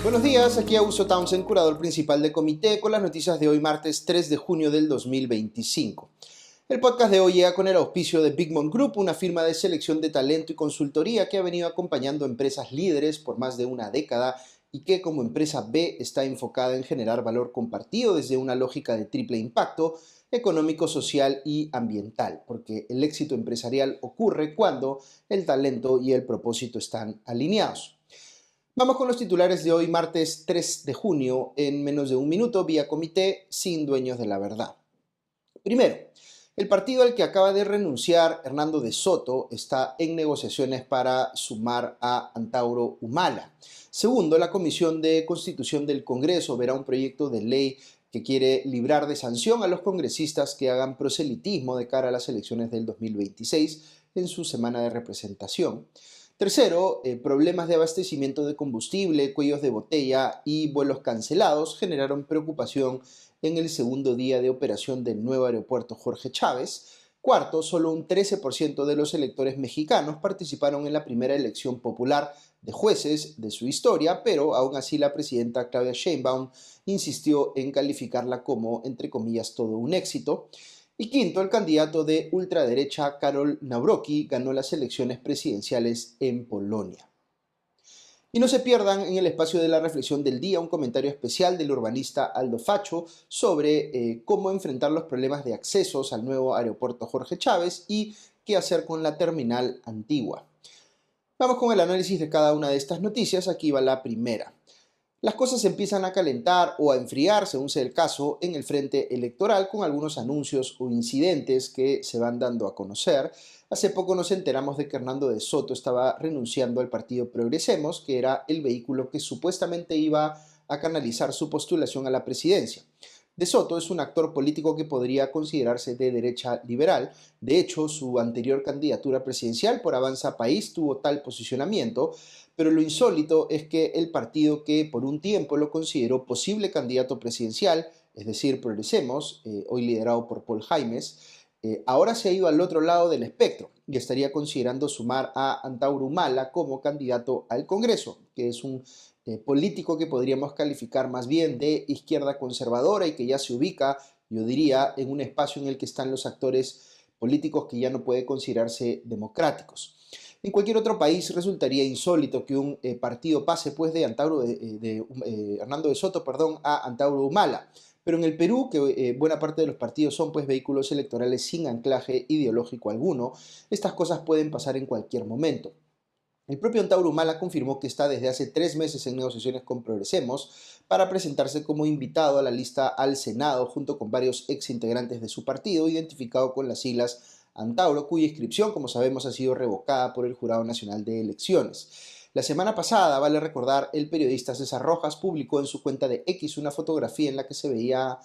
Buenos días, aquí Augusto Townsend, curador principal de Comité, con las noticias de hoy martes 3 de junio del 2025. El podcast de hoy llega con el auspicio de Bigmont Group, una firma de selección de talento y consultoría que ha venido acompañando empresas líderes por más de una década y que como empresa B está enfocada en generar valor compartido desde una lógica de triple impacto económico, social y ambiental, porque el éxito empresarial ocurre cuando el talento y el propósito están alineados. Vamos con los titulares de hoy, martes 3 de junio, en menos de un minuto, vía comité, sin dueños de la verdad. Primero, el partido al que acaba de renunciar Hernando de Soto está en negociaciones para sumar a Antauro Humala. Segundo, la Comisión de Constitución del Congreso verá un proyecto de ley que quiere librar de sanción a los congresistas que hagan proselitismo de cara a las elecciones del 2026 en su semana de representación. Tercero, problemas de abastecimiento de combustible, cuellos de botella y vuelos cancelados generaron preocupación en el segundo día de operación del nuevo aeropuerto Jorge Chávez. Cuarto, solo un 13% de los electores mexicanos participaron en la primera elección popular de jueces de su historia, pero aún así la presidenta Claudia Sheinbaum insistió en calificarla como, entre comillas, todo un éxito. Y quinto, el candidato de ultraderecha Karol Nawrocki ganó las elecciones presidenciales en Polonia. Y no se pierdan en el espacio de la reflexión del día un comentario especial del urbanista Aldo Facho sobre cómo enfrentar los problemas de accesos al nuevo aeropuerto Jorge Chávez y qué hacer con la terminal antigua. Vamos con el análisis de cada una de estas noticias. Aquí va la primera. Las cosas empiezan a calentar o a enfriar, según sea el caso, en el frente electoral con algunos anuncios o incidentes que se van dando a conocer. Hace poco nos enteramos de que Hernando de Soto estaba renunciando al partido Progresemos, que era el vehículo que supuestamente iba a canalizar su postulación a la presidencia. De Soto es un actor político que podría considerarse de derecha liberal. De hecho, su anterior candidatura presidencial por Avanza País tuvo tal posicionamiento, pero lo insólito es que el partido que por un tiempo lo consideró posible candidato presidencial, es decir, Progresemos, hoy liderado por Paul Jaimes, ahora se ha ido al otro lado del espectro y estaría considerando sumar a Antauro Humala como candidato al Congreso, que es un político que podríamos calificar más bien de izquierda conservadora y que ya se ubica, yo diría, en un espacio en el que están los actores políticos que ya no puede considerarse democráticos. En cualquier otro país resultaría insólito que un partido pase pues de Hernando de Soto, a Antauro Humala. Pero en el Perú, que buena parte de los partidos son pues vehículos electorales sin anclaje ideológico alguno, estas cosas pueden pasar en cualquier momento. El propio Antauro Humala confirmó que está desde hace 3 meses en negociaciones con Progresemos para presentarse como invitado a la lista al Senado junto con varios exintegrantes de su partido, identificado con las siglas Antauro, cuya inscripción, como sabemos, ha sido revocada por el Jurado Nacional de Elecciones. La semana pasada, vale recordar, el periodista César Rojas publicó en su cuenta de X una fotografía en la que se veía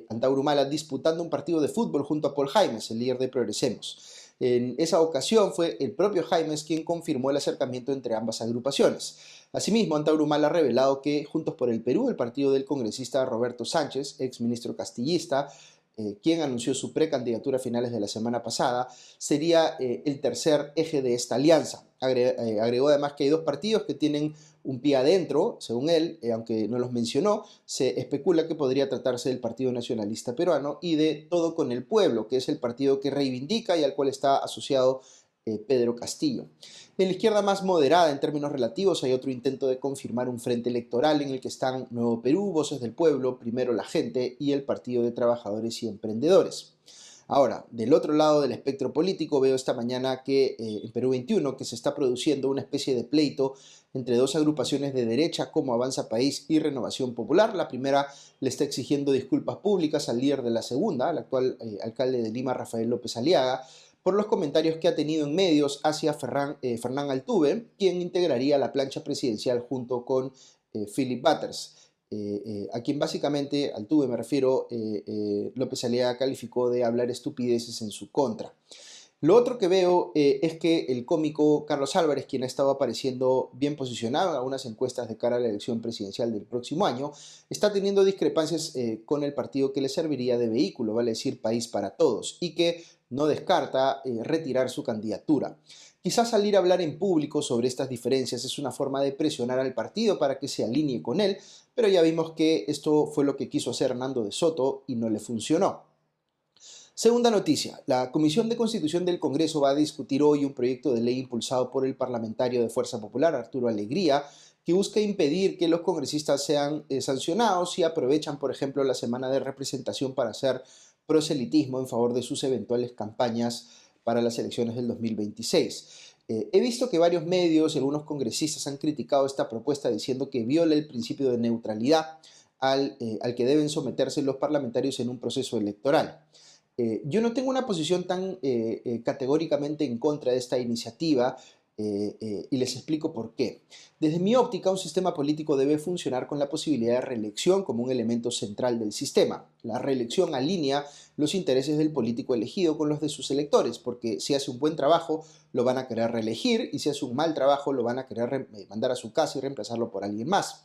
Antauro Humala disputando un partido de fútbol junto a Paul Jaimes, el líder de Progresemos. En esa ocasión fue el propio Jaimes quien confirmó el acercamiento entre ambas agrupaciones. Asimismo, Antauro Humala ha revelado que Juntos por el Perú, el partido del congresista Roberto Sánchez, ex ministro castillista, quien anunció su precandidatura a finales de la semana pasada, sería el tercer eje de esta alianza. Agregó además que hay dos partidos que tienen un pie adentro, según él, aunque no los mencionó. Se especula que podría tratarse del Partido Nacionalista Peruano y de Todo con el Pueblo, que es el partido que reivindica y al cual está asociado Pedro Castillo. En la izquierda más moderada en términos relativos hay otro intento de confirmar un frente electoral en el que están Nuevo Perú, Voces del Pueblo, Primero la Gente y el Partido de Trabajadores y Emprendedores. Ahora, del otro lado del espectro político veo esta mañana que en Perú 21 que se está produciendo una especie de pleito entre dos agrupaciones de derecha como Avanza País y Renovación Popular. La primera le está exigiendo disculpas públicas al líder de la segunda, al actual alcalde de Lima, Rafael López Aliaga, por los comentarios que ha tenido en medios hacia Fernán Altuve, quien integraría la plancha presidencial junto con Philip Butters. A quien básicamente, Altuve me refiero, López Aliaga calificó de hablar estupideces en su contra. Lo otro que veo es que el cómico Carlos Álvarez, quien ha estado apareciendo bien posicionado en algunas encuestas de cara a la elección presidencial del próximo año, está teniendo discrepancias con el partido que le serviría de vehículo, vale decir País para Todos, y que no descarta retirar su candidatura. Quizás salir a hablar en público sobre estas diferencias es una forma de presionar al partido para que se alinee con él, pero ya vimos que esto fue lo que quiso hacer Hernando de Soto y no le funcionó. Segunda noticia, la Comisión de Constitución del Congreso va a discutir hoy un proyecto de ley impulsado por el parlamentario de Fuerza Popular, Arturo Alegría, que busca impedir que los congresistas sean sancionados si aprovechan, por ejemplo, la semana de representación para hacer proselitismo en favor de sus eventuales campañas para las elecciones del 2026. He visto que varios medios y algunos congresistas han criticado esta propuesta diciendo que viola el principio de neutralidad al que deben someterse los parlamentarios en un proceso electoral. Yo no tengo una posición tan categóricamente en contra de esta iniciativa y les explico por qué. Desde mi óptica, un sistema político debe funcionar con la posibilidad de reelección como un elemento central del sistema. La reelección alinea los intereses del político elegido con los de sus electores, porque si hace un buen trabajo lo van a querer reelegir y si hace un mal trabajo lo van a querer mandar a su casa y reemplazarlo por alguien más.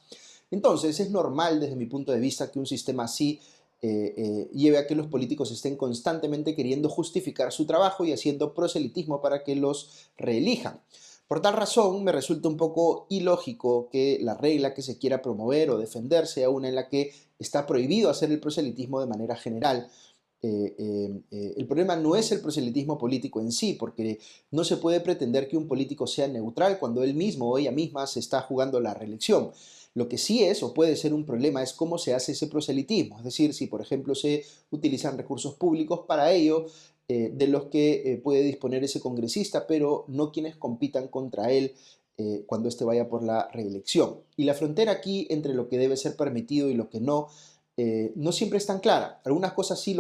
Entonces es normal desde mi punto de vista que un sistema así lleve a que los políticos estén constantemente queriendo justificar su trabajo y haciendo proselitismo para que los reelijan. Por tal razón, me resulta un poco ilógico que la regla que se quiera promover o defender sea una en la que está prohibido hacer el proselitismo de manera general. El problema no es el proselitismo político en sí, porque no se puede pretender que un político sea neutral cuando él mismo o ella misma se está jugando la reelección. Lo que sí es o puede ser un problema es cómo se hace ese proselitismo, es decir, si por ejemplo se utilizan recursos públicos para ello, de los que puede disponer ese congresista, pero no quienes compitan contra él cuando éste vaya por la reelección. Y la frontera aquí entre lo que debe ser permitido y lo que no siempre es tan clara. Algunas cosas sí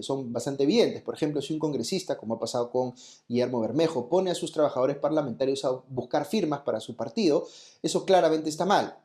son bastante evidentes. Por ejemplo, si un congresista, como ha pasado con Guillermo Bermejo, pone a sus trabajadores parlamentarios a buscar firmas para su partido, eso claramente está mal.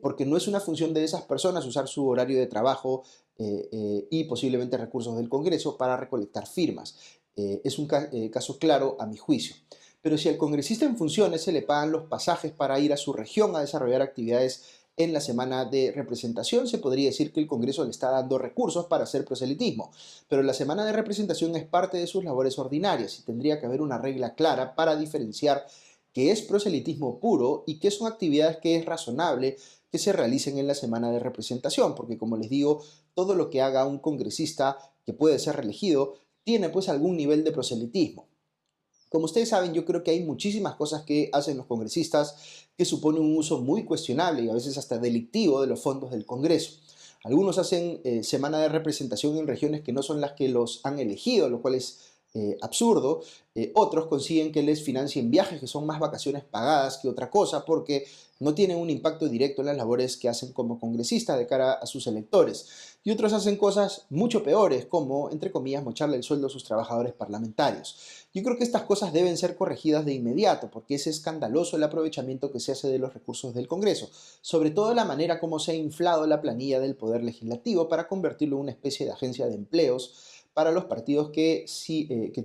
Porque no es una función de esas personas usar su horario de trabajo y posiblemente recursos del Congreso para recolectar firmas. Es un caso claro a mi juicio. Pero si al congresista en funciones se le pagan los pasajes para ir a su región a desarrollar actividades en la semana de representación, se podría decir que el Congreso le está dando recursos para hacer proselitismo. Pero la semana de representación es parte de sus labores ordinarias y tendría que haber una regla clara para diferenciar qué es proselitismo puro y qué son actividades que es razonable que se realicen en la semana de representación, porque como les digo, todo lo que haga un congresista que puede ser reelegido tiene pues algún nivel de proselitismo. Como ustedes saben, yo creo que hay muchísimas cosas que hacen los congresistas que suponen un uso muy cuestionable y a veces hasta delictivo de los fondos del Congreso. Algunos hacen semana de representación en regiones que no son las que los han elegido, lo cual es absurdo. Otros consiguen que les financien viajes que son más vacaciones pagadas que otra cosa porque no tienen un impacto directo en las labores que hacen como congresistas de cara a sus electores. Y otros hacen cosas mucho peores como, entre comillas, mocharle el sueldo a sus trabajadores parlamentarios. Yo creo que estas cosas deben ser corregidas de inmediato porque es escandaloso el aprovechamiento que se hace de los recursos del Congreso, sobre todo la manera como se ha inflado la planilla del Poder Legislativo para convertirlo en una especie de agencia de empleos para los partidos que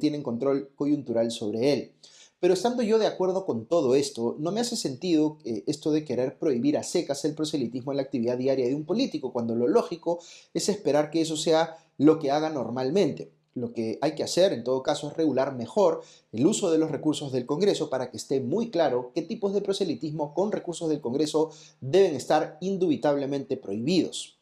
tienen control coyuntural sobre él. Pero estando yo de acuerdo con todo esto, no me hace sentido esto de querer prohibir a secas el proselitismo en la actividad diaria de un político, cuando lo lógico es esperar que eso sea lo que haga normalmente. Lo que hay que hacer, en todo caso, es regular mejor el uso de los recursos del Congreso para que esté muy claro qué tipos de proselitismo con recursos del Congreso deben estar indubitablemente prohibidos.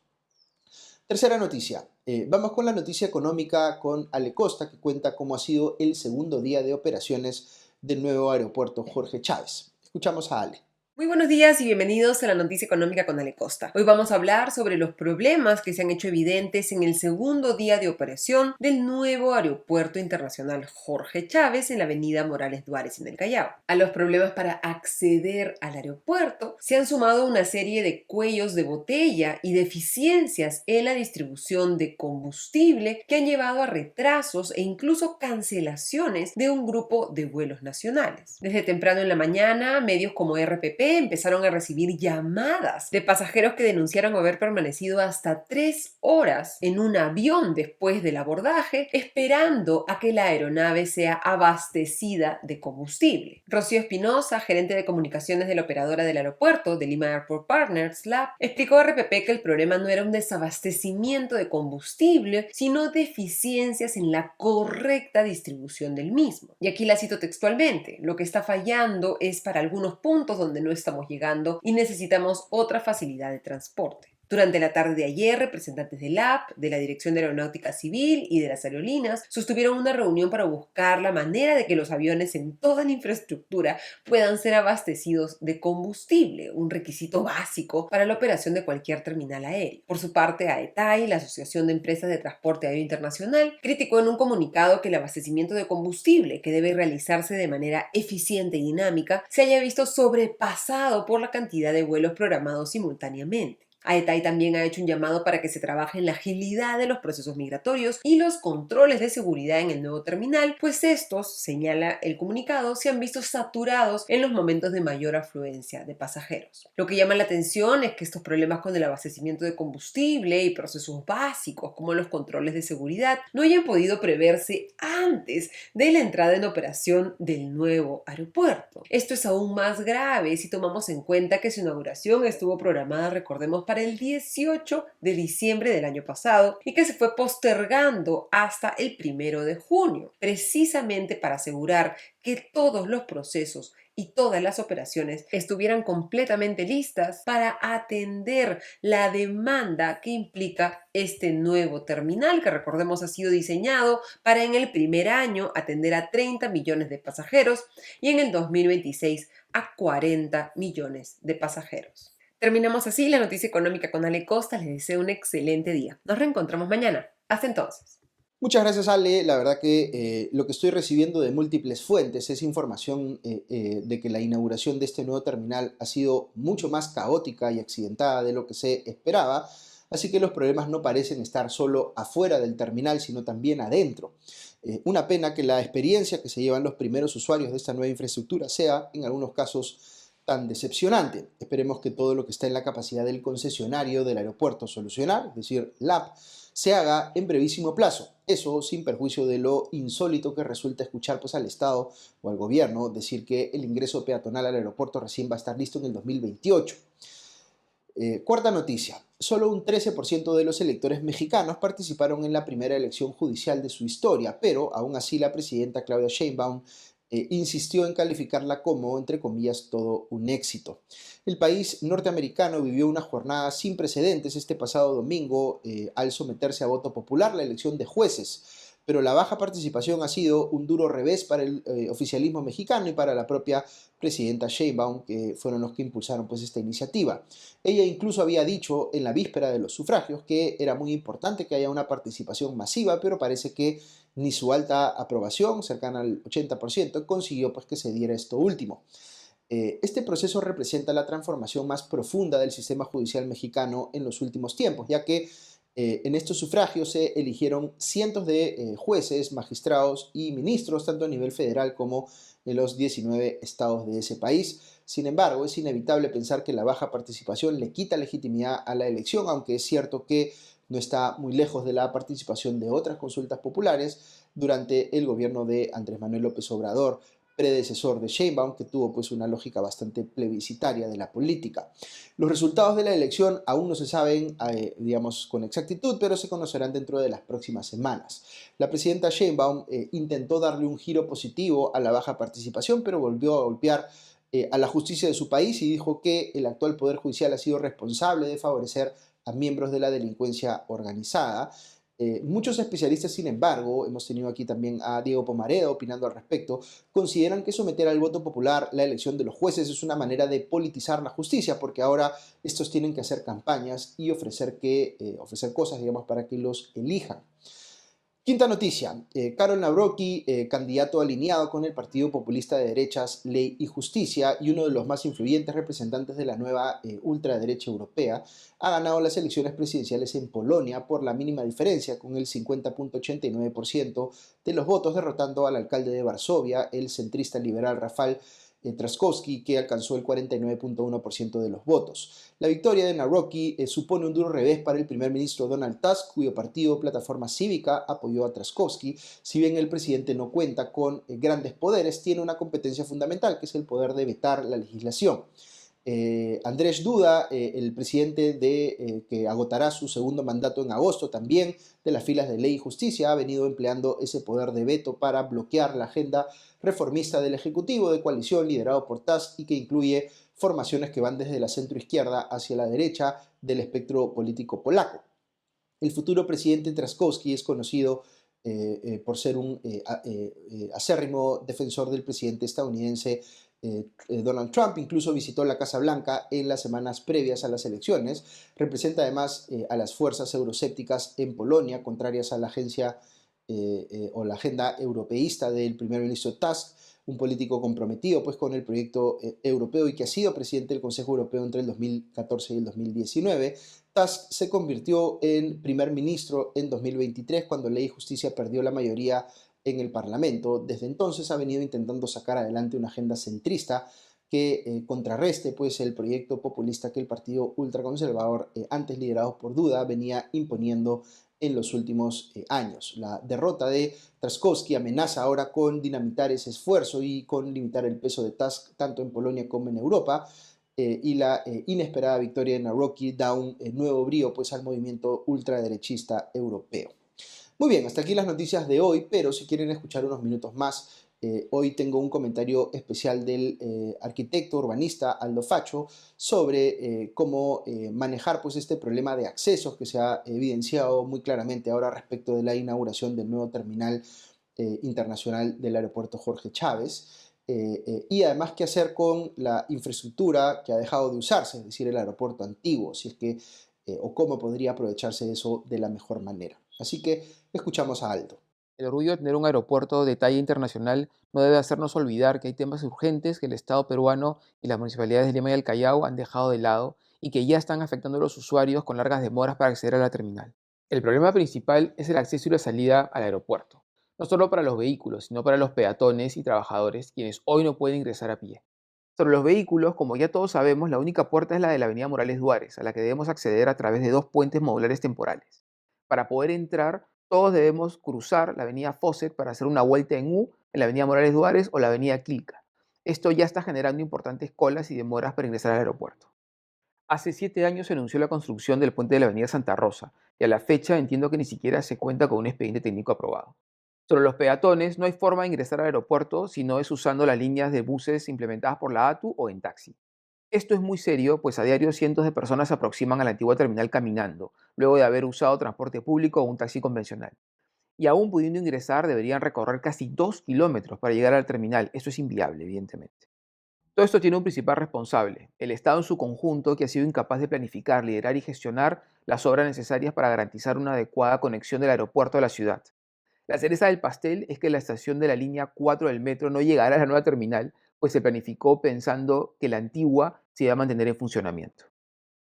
Tercera noticia. Vamos con la noticia económica con Ale Costa, que cuenta cómo ha sido el segundo día de operaciones del nuevo aeropuerto Jorge Chávez. Escuchamos a Ale. Muy buenos días y bienvenidos a la Noticia Económica con Ale Costa. Hoy vamos a hablar sobre los problemas que se han hecho evidentes en el segundo día de operación del nuevo Aeropuerto Internacional Jorge Chávez en la avenida Morales Duárez en el Callao. A los problemas para acceder al aeropuerto se han sumado una serie de cuellos de botella y deficiencias en la distribución de combustible que han llevado a retrasos e incluso cancelaciones de un grupo de vuelos nacionales. Desde temprano en la mañana, medios como RPP empezaron a recibir llamadas de pasajeros que denunciaron haber permanecido hasta 3 horas en un avión después del abordaje, esperando a que la aeronave sea abastecida de combustible. Rocío Espinosa, gerente de comunicaciones de la operadora del aeropuerto de Lima Airport Partners, LAP, explicó a RPP que el problema no era un desabastecimiento de combustible, sino deficiencias en la correcta distribución del mismo. Y aquí la cito textualmente: lo que está fallando es para algunos puntos donde no estamos llegando y necesitamos otra facilidad de transporte. Durante la tarde de ayer, representantes del AP, de la Dirección de Aeronáutica Civil y de las aerolíneas sostuvieron una reunión para buscar la manera de que los aviones en toda la infraestructura puedan ser abastecidos de combustible, un requisito básico para la operación de cualquier terminal aéreo. Por su parte, AETAI, la Asociación de Empresas de Transporte Aéreo Internacional, criticó en un comunicado que el abastecimiento de combustible, que debe realizarse de manera eficiente y dinámica, se haya visto sobrepasado por la cantidad de vuelos programados simultáneamente. AETAI también ha hecho un llamado para que se trabaje en la agilidad de los procesos migratorios y los controles de seguridad en el nuevo terminal, pues estos, señala el comunicado, se han visto saturados en los momentos de mayor afluencia de pasajeros. Lo que llama la atención es que estos problemas con el abastecimiento de combustible y procesos básicos como los controles de seguridad no hayan podido preverse antes de la entrada en operación del nuevo aeropuerto. Esto es aún más grave si tomamos en cuenta que su inauguración estuvo programada, recordemos, para el 18 de diciembre del año pasado y que se fue postergando hasta el 1 de junio, precisamente para asegurar que todos los procesos y todas las operaciones estuvieran completamente listas para atender la demanda que implica este nuevo terminal, que recordemos ha sido diseñado para en el primer año atender a 30 millones de pasajeros y en el 2026 a 40 millones de pasajeros. Terminamos así la noticia económica con Ale Costa. Les deseo un excelente día. Nos reencontramos mañana. Hasta entonces. Muchas gracias, Ale. La verdad que lo que estoy recibiendo de múltiples fuentes es información de que la inauguración de este nuevo terminal ha sido mucho más caótica y accidentada de lo que se esperaba, así que los problemas no parecen estar solo afuera del terminal, sino también adentro. Una pena que la experiencia que se llevan los primeros usuarios de esta nueva infraestructura sea, en algunos casos, tan decepcionante. Esperemos que todo lo que está en la capacidad del concesionario del aeropuerto solucionar, es decir, LAP, se haga en brevísimo plazo. Eso sin perjuicio de lo insólito que resulta escuchar pues, al Estado o al gobierno decir que el ingreso peatonal al aeropuerto recién va a estar listo en el 2028. Cuarta noticia. Solo un 13% de los electores mexicanos participaron en la primera elección judicial de su historia, pero aún así la presidenta Claudia Sheinbaum insistió en calificarla como, entre comillas, todo un éxito. El país norteamericano vivió una jornada sin precedentes este pasado domingo al someterse a voto popular la elección de jueces, pero la baja participación ha sido un duro revés para el oficialismo mexicano y para la propia presidenta Sheinbaum, que fueron los que impulsaron pues, esta iniciativa. Ella incluso había dicho en la víspera de los sufragios que era muy importante que haya una participación masiva, pero parece que ni su alta aprobación, cercana al 80%, consiguió pues, que se diera esto último. Este proceso representa la transformación más profunda del sistema judicial mexicano en los últimos tiempos, ya que en estos sufragios se eligieron cientos de jueces, magistrados y ministros, tanto a nivel federal como en los 19 estados de ese país. Sin embargo, es inevitable pensar que la baja participación le quita legitimidad a la elección, aunque es cierto que no está muy lejos de la participación de otras consultas populares durante el gobierno de Andrés Manuel López Obrador, predecesor de Sheinbaum, que tuvo pues una lógica bastante plebiscitaria de la política. Los resultados de la elección aún no se saben, digamos, con exactitud, pero se conocerán dentro de las próximas semanas. La presidenta Sheinbaum intentó darle un giro positivo a la baja participación, pero volvió a golpear a la justicia de su país y dijo que el actual Poder Judicial ha sido responsable de favorecer a miembros de la delincuencia organizada. Muchos especialistas, sin embargo, hemos tenido aquí también a Diego Pomaredo opinando al respecto, consideran que someter al voto popular la elección de los jueces es una manera de politizar la justicia, porque ahora estos tienen que hacer campañas y ofrecer cosas, digamos, para que los elijan. Quinta noticia, Karol Nawrocki, candidato alineado con el partido populista de derechas Ley y Justicia y uno de los más influyentes representantes de la nueva ultraderecha europea, ha ganado las elecciones presidenciales en Polonia por la mínima diferencia, con el 50.89% de los votos, derrotando al alcalde de Varsovia, el centrista liberal Rafał Trzaskowski, que alcanzó el 49.1% de los votos. La victoria de Nawrocki supone un duro revés para el primer ministro Donald Tusk, cuyo partido Plataforma Cívica apoyó a Trzaskowski. Si bien el presidente no cuenta con grandes poderes, tiene una competencia fundamental, que es el poder de vetar la legislación. Andrzej Duda, el presidente que agotará su segundo mandato en agosto, también de las filas de Ley y Justicia, ha venido empleando ese poder de veto para bloquear la agenda reformista del Ejecutivo de coalición liderado por Tusk y que incluye formaciones que van desde la centroizquierda hacia la derecha del espectro político polaco. El futuro presidente Trzaskowski es conocido por ser un acérrimo defensor del presidente estadounidense Donald Trump. Incluso visitó la Casa Blanca en las semanas previas a las elecciones. Representa además a las fuerzas euroscépticas en Polonia, contrarias a la agencia o la agenda europeísta del primer ministro Tusk, un político comprometido pues, con el proyecto europeo y que ha sido presidente del Consejo Europeo entre el 2014 y el 2019. Tusk se convirtió en primer ministro en 2023 cuando Ley y Justicia perdió la mayoría en el Parlamento. Desde entonces ha venido intentando sacar adelante una agenda centrista que contrarreste pues, el proyecto populista que el partido ultraconservador, antes liderado por Duda, venía imponiendo en los últimos años. La derrota de Trzaskowski amenaza ahora con dinamitar ese esfuerzo y con limitar el peso de Tusk tanto en Polonia como en Europa. Y la inesperada victoria de Nawrocki da un nuevo brío pues, al movimiento ultraderechista europeo. Muy bien, hasta aquí las noticias de hoy, pero si quieren escuchar unos minutos más, hoy tengo un comentario especial del arquitecto urbanista Aldo Faccio sobre cómo manejar pues, este problema de accesos que se ha evidenciado muy claramente ahora respecto de la inauguración del nuevo terminal internacional del aeropuerto Jorge Chávez. Y además qué hacer con la infraestructura que ha dejado de usarse, es decir, el aeropuerto antiguo, si es que, o cómo podría aprovecharse de eso de la mejor manera. Así que escuchamos a Aldo. El orgullo de tener un aeropuerto de talla internacional no debe hacernos olvidar que hay temas urgentes que el Estado peruano y las municipalidades de Lima y el Callao han dejado de lado y que ya están afectando a los usuarios con largas demoras para acceder a la terminal. El problema principal es el acceso y la salida al aeropuerto, no solo para los vehículos, sino para los peatones y trabajadores, quienes hoy no pueden ingresar a pie. Sobre los vehículos, como ya todos sabemos, la única puerta es la de la avenida Morales Duárez, a la que debemos acceder a través de dos puentes modulares temporales. Para poder entrar, todos debemos cruzar la avenida Fawcett para hacer una vuelta en U en la avenida Morales Duárez o la avenida Quilca. Esto ya está generando importantes colas y demoras para ingresar al aeropuerto. Hace 7 años se anunció la construcción del puente de la avenida Santa Rosa y a la fecha entiendo que ni siquiera se cuenta con un expediente técnico aprobado. Sobre los peatones, no hay forma de ingresar al aeropuerto si no es usando las líneas de buses implementadas por la ATU o en taxi. Esto es muy serio, pues a diario cientos de personas se aproximan a la antigua terminal caminando, luego de haber usado transporte público o un taxi convencional. Y aún pudiendo ingresar, deberían recorrer casi 2 kilómetros para llegar al terminal. Eso es inviable, evidentemente. Todo esto tiene un principal responsable, el Estado en su conjunto, que ha sido incapaz de planificar, liderar y gestionar las obras necesarias para garantizar una adecuada conexión del aeropuerto a la ciudad. La cereza del pastel es que la estación de la línea 4 del metro no llegará a la nueva terminal, pues se planificó pensando que la antigua se iba a mantener en funcionamiento.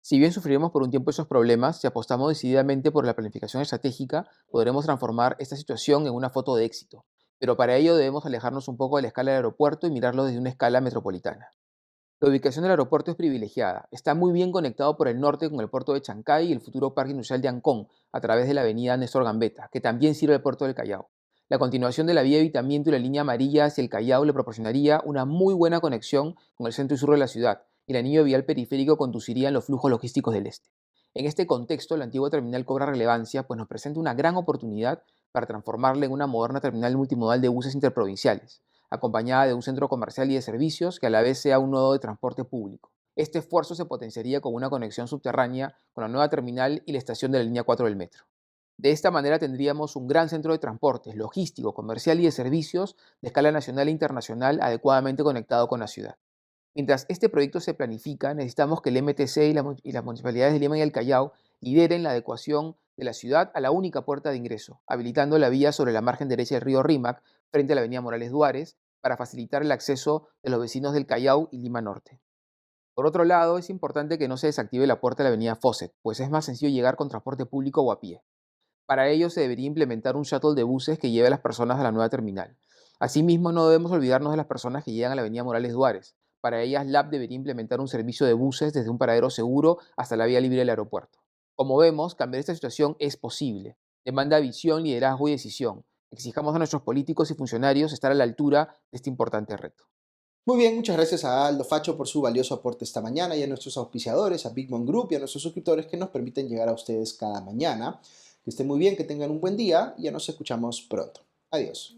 Si bien sufriremos por un tiempo esos problemas, si apostamos decididamente por la planificación estratégica, podremos transformar esta situación en una foto de éxito. Pero para ello debemos alejarnos un poco de la escala del aeropuerto y mirarlo desde una escala metropolitana. La ubicación del aeropuerto es privilegiada. Está muy bien conectado por el norte con el puerto de Chancay y el futuro parque industrial de Ancón, a través de la avenida Néstor Gambetta, que también sirve al puerto del Callao. La continuación de la vía de evitamiento y la línea amarilla hacia el Callao le proporcionaría una muy buena conexión con el centro y sur de la ciudad, y el anillo vial periférico conduciría en los flujos logísticos del este. En este contexto, la antigua terminal cobra relevancia, pues nos presenta una gran oportunidad para transformarla en una moderna terminal multimodal de buses interprovinciales, acompañada de un centro comercial y de servicios que a la vez sea un nodo de transporte público. Este esfuerzo se potenciaría con una conexión subterránea con la nueva terminal y la estación de la línea 4 del metro. De esta manera tendríamos un gran centro de transportes, logístico, comercial y de servicios de escala nacional e internacional adecuadamente conectado con la ciudad. Mientras este proyecto se planifica, necesitamos que el MTC y las municipalidades de Lima y el Callao lideren la adecuación de la ciudad a la única puerta de ingreso, habilitando la vía sobre la margen derecha del río Rímac, frente a la avenida Morales Duárez, para facilitar el acceso de los vecinos del Callao y Lima Norte. Por otro lado, es importante que no se desactive la puerta de la avenida Fawcett, pues es más sencillo llegar con transporte público o a pie. Para ello se debería implementar un shuttle de buses que lleve a las personas a la nueva terminal. Asimismo, no debemos olvidarnos de las personas que llegan a la avenida Morales Duárez. Para ellas, LAP debería implementar un servicio de buses desde un paradero seguro hasta la vía libre del aeropuerto. Como vemos, cambiar esta situación es posible. Demanda visión, liderazgo y decisión. Exijamos a nuestros políticos y funcionarios estar a la altura de este importante reto. Muy bien, muchas gracias a Aldo Facho por su valioso aporte esta mañana y a nuestros auspiciadores, a Big Mom Group y a nuestros suscriptores que nos permiten llegar a ustedes cada mañana. Que estén muy bien, que tengan un buen día y ya nos escuchamos pronto. Adiós.